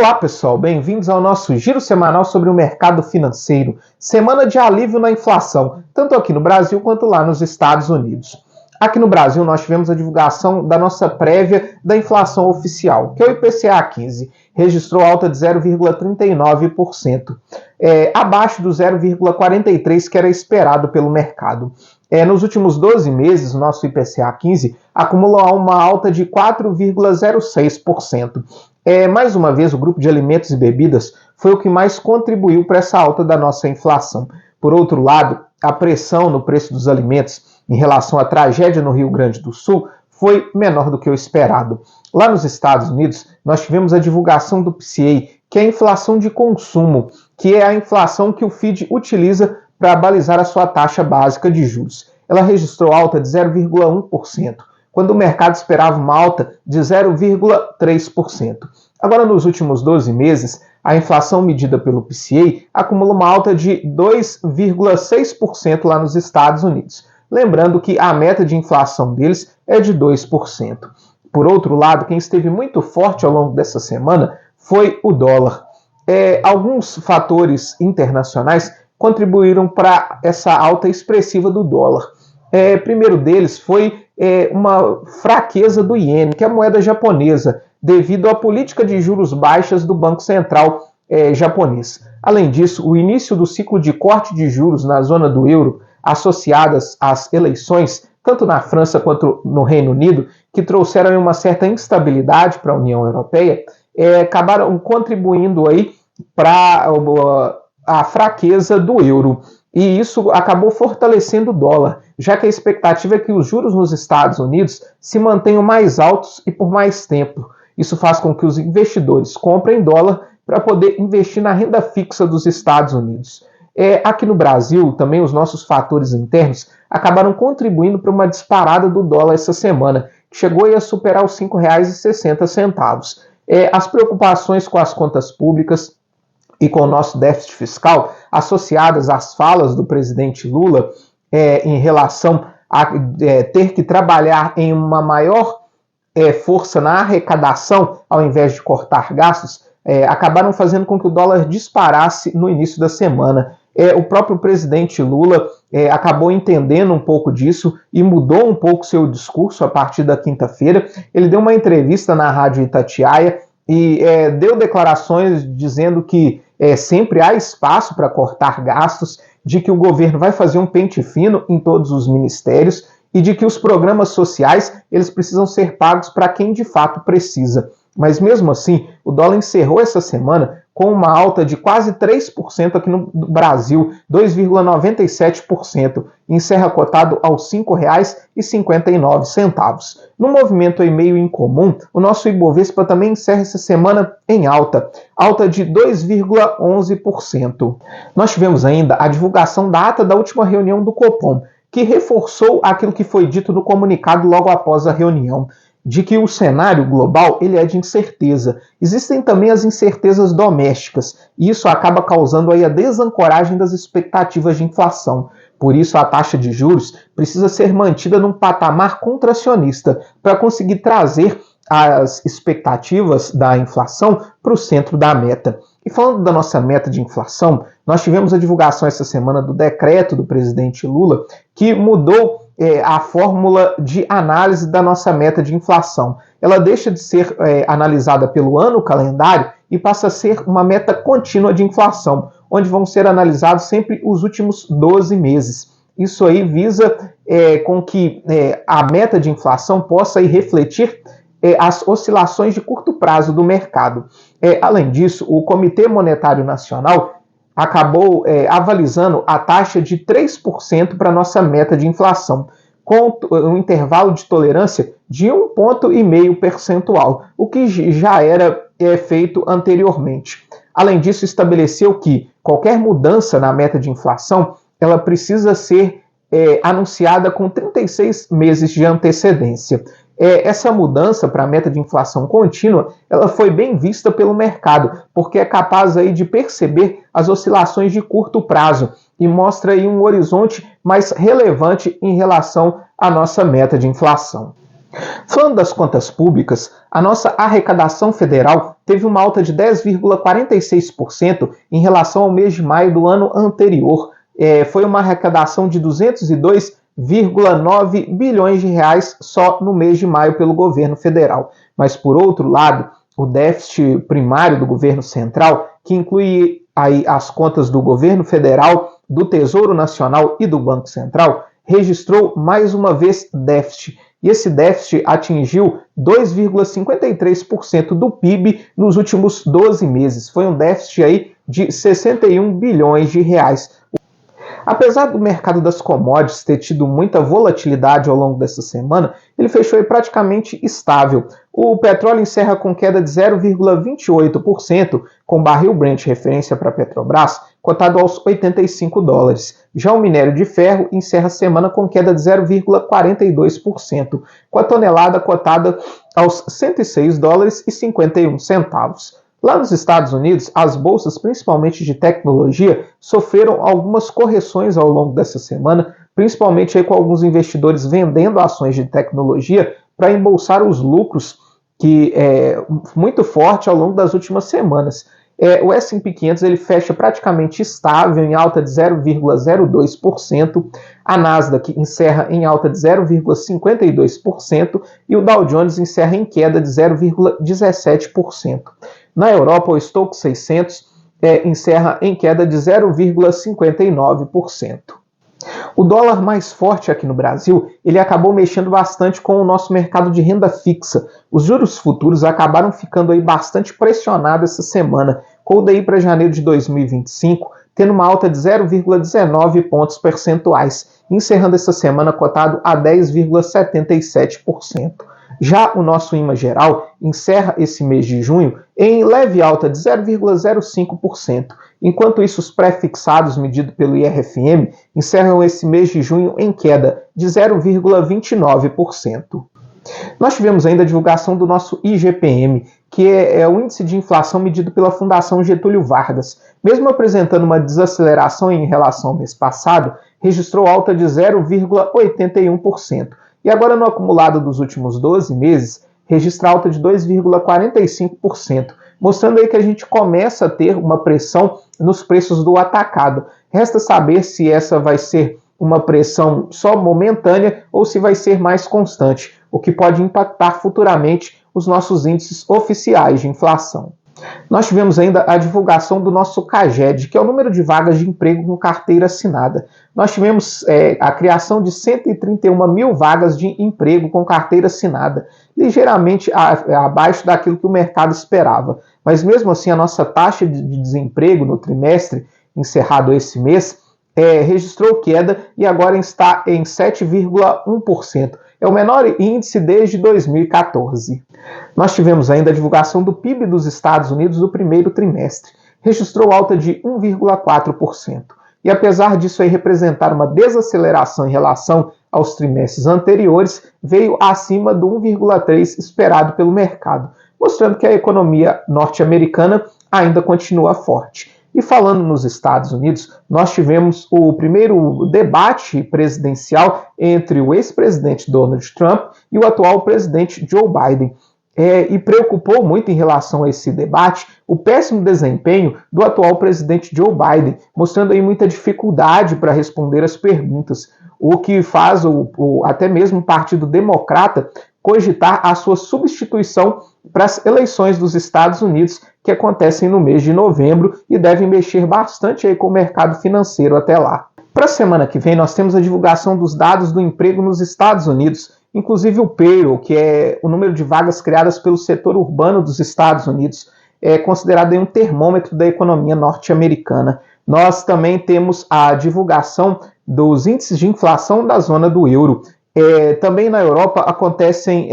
Olá pessoal, bem-vindos ao nosso giro semanal sobre o mercado financeiro. Semana de alívio na inflação, tanto aqui no Brasil quanto lá nos Estados Unidos. Aqui no Brasil nós tivemos a divulgação da nossa prévia da inflação oficial, que é o IPCA 15, registrou alta de 0,39%, abaixo do 0,43% que era esperado pelo mercado. Nos últimos 12 meses, o nosso IPCA 15 acumulou uma alta de 4,06%. Mais uma vez, o grupo de alimentos e bebidas foi o que mais contribuiu para essa alta da nossa inflação. Por outro lado, a pressão no preço dos alimentos em relação à tragédia no Rio Grande do Sul foi menor do que o esperado. Lá nos Estados Unidos, nós tivemos a divulgação do PCA, que é a inflação de consumo, que é a inflação que o FED utiliza para balizar a sua taxa básica de juros. Ela registrou alta de 0,1%, quando o mercado esperava uma alta de 0,3%. Agora, nos últimos 12 meses, a inflação medida pelo PCA acumula uma alta de 2,6% lá nos Estados Unidos. Lembrando que a meta de inflação deles é de 2%. Por outro lado, quem esteve muito forte ao longo dessa semana foi o dólar. Alguns fatores internacionais contribuíram para essa alta expressiva do dólar. Primeiro deles foi uma fraqueza do iene, que é a moeda japonesa, devido à política de juros baixas do Banco Central japonês. Além disso, o início do ciclo de corte de juros na zona do euro, associadas às eleições, tanto na França quanto no Reino Unido, que trouxeram uma certa instabilidade para a União Europeia, acabaram contribuindo aí para a fraqueza do euro. E isso acabou fortalecendo o dólar, já que a expectativa é que os juros nos Estados Unidos se mantenham mais altos e por mais tempo. Isso faz com que os investidores comprem dólar para poder investir na renda fixa dos Estados Unidos. Aqui no Brasil, também os nossos fatores internos acabaram contribuindo para uma disparada do dólar essa semana, que chegou a superar os R$ 5,60. As preocupações com as contas públicas e com o nosso déficit fiscal, associadas às falas do presidente Lula em relação a ter que trabalhar em uma maior força na arrecadação, ao invés de cortar gastos, acabaram fazendo com que o dólar disparasse no início da semana. O próprio presidente Lula acabou entendendo um pouco disso e mudou um pouco seu discurso a partir da quinta-feira. Ele deu uma entrevista na Rádio Itatiaia e deu declarações dizendo que sempre há espaço para cortar gastos, de que o governo vai fazer um pente fino em todos os ministérios e de que os programas sociais eles precisam ser pagos para quem de fato precisa. Mas mesmo assim, o dólar encerrou essa semana com uma alta de quase 3% aqui no Brasil, 2,97%, e encerra cotado aos R$ 5,59. No movimento aí meio incomum, o nosso Ibovespa também encerra essa semana em alta de 2,11%. Nós tivemos ainda a divulgação da ata da última reunião do Copom, que reforçou aquilo que foi dito no comunicado logo após a reunião, de que o cenário global ele é de incerteza. Existem também as incertezas domésticas, e isso acaba causando aí a desancoragem das expectativas de inflação. Por isso, a taxa de juros precisa ser mantida num patamar contracionista para conseguir trazer as expectativas da inflação para o centro da meta. E falando da nossa meta de inflação, nós tivemos a divulgação essa semana do decreto do presidente Lula, que mudou a fórmula de análise da nossa meta de inflação. Ela deixa de ser analisada pelo ano calendário e passa a ser uma meta contínua de inflação, onde vão ser analisados sempre os últimos 12 meses. Isso aí visa com que a meta de inflação possa aí refletir as oscilações de curto prazo do mercado. Além disso, o Comitê Monetário Nacional acabou avalizando a taxa de 3% para a nossa meta de inflação, com um intervalo de tolerância de 1,5 percentual, o que já era feito anteriormente. Além disso, estabeleceu que qualquer mudança na meta de inflação ela precisa ser anunciada com 36 meses de antecedência. Essa mudança para a meta de inflação contínua, ela foi bem vista pelo mercado, porque é capaz aí de perceber as oscilações de curto prazo e mostra aí um horizonte mais relevante em relação à nossa meta de inflação. Falando das contas públicas, a nossa arrecadação federal teve uma alta de 10,46% em relação ao mês de maio do ano anterior. Foi uma arrecadação de 202,9 bilhões de reais só no mês de maio pelo governo federal. Mas, por outro lado, o déficit primário do governo central, que inclui aí as contas do governo federal, do Tesouro Nacional e do Banco Central, registrou mais uma vez déficit. E esse déficit atingiu 2,53% do PIB nos últimos 12 meses. Foi um déficit aí de 61 bilhões de reais. Apesar do mercado das commodities ter tido muita volatilidade ao longo dessa semana, ele fechou aí praticamente estável. O petróleo encerra com queda de 0,28%, com o barril Brent, referência para a Petrobras, cotado aos $85. Já o minério de ferro encerra a semana com queda de 0,42%, com a tonelada cotada aos $106,51. Lá nos Estados Unidos, as bolsas, principalmente de tecnologia, sofreram algumas correções ao longo dessa semana, principalmente aí com alguns investidores vendendo ações de tecnologia para embolsar os lucros que é muito forte ao longo das últimas semanas. O S&P 500 ele fecha praticamente estável, em alta de 0,02%, a Nasdaq encerra em alta de 0,52% e o Dow Jones encerra em queda de 0,17%. Na Europa, o Stoxx 600 encerra em queda de 0,59%. O dólar mais forte aqui no Brasil, ele acabou mexendo bastante com o nosso mercado de renda fixa. Os juros futuros acabaram ficando aí bastante pressionados essa semana, com o DI para janeiro de 2025 tendo uma alta de 0,19 pontos percentuais, encerrando essa semana cotado a 10,77%. Já o nosso IMA geral encerra esse mês de junho em leve alta de 0,05%, enquanto isso os pré-fixados medidos pelo IRFM encerram esse mês de junho em queda de 0,29%. Nós tivemos ainda a divulgação do nosso IGPM, que é o índice de inflação medido pela Fundação Getúlio Vargas. Mesmo apresentando uma desaceleração em relação ao mês passado, registrou alta de 0,81%. E agora, no acumulado dos últimos 12 meses, registra alta de 2,45%, mostrando aí que a gente começa a ter uma pressão nos preços do atacado. Resta saber se essa vai ser uma pressão só momentânea ou se vai ser mais constante, o que pode impactar futuramente os nossos índices oficiais de inflação. Nós tivemos ainda a divulgação do nosso CAGED, que é o número de vagas de emprego com carteira assinada. Nós tivemos a criação de 131 mil vagas de emprego com carteira assinada, ligeiramente abaixo daquilo que o mercado esperava. Mas mesmo assim, a nossa taxa de desemprego no trimestre encerrado esse mês registrou queda e agora está em 7,1%. É o menor índice desde 2014. Nós tivemos ainda a divulgação do PIB dos Estados Unidos do primeiro trimestre. Registrou alta de 1,4%. E apesar disso aí representar uma desaceleração em relação aos trimestres anteriores, veio acima do 1,3% esperado pelo mercado, mostrando que a economia norte-americana ainda continua forte. E falando nos Estados Unidos, nós tivemos o primeiro debate presidencial entre o ex-presidente Donald Trump e o atual presidente Joe Biden. E preocupou muito em relação a esse debate o péssimo desempenho do atual presidente Joe Biden, mostrando aí muita dificuldade para responder as perguntas, o que faz até mesmo o Partido Democrata cogitar a sua substituição para as eleições dos Estados Unidos, que acontecem no mês de novembro e devem mexer bastante aí com o mercado financeiro até lá. Para a semana que vem, nós temos a divulgação dos dados do emprego nos Estados Unidos, inclusive o payroll, que é o número de vagas criadas pelo setor urbano dos Estados Unidos, é considerado aí um termômetro da economia norte-americana. Nós também temos a divulgação dos índices de inflação da zona do euro. Também na Europa acontecem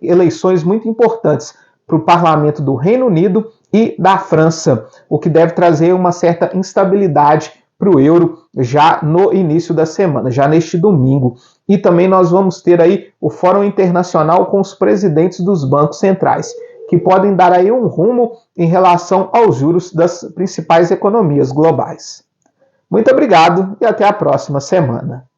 eleições muito importantes para o parlamento do Reino Unido e da França, o que deve trazer uma certa instabilidade para o euro já no início da semana, já neste domingo. E também nós vamos ter aí o Fórum Internacional com os presidentes dos bancos centrais, que podem dar aí um rumo em relação aos juros das principais economias globais. Muito obrigado e até a próxima semana.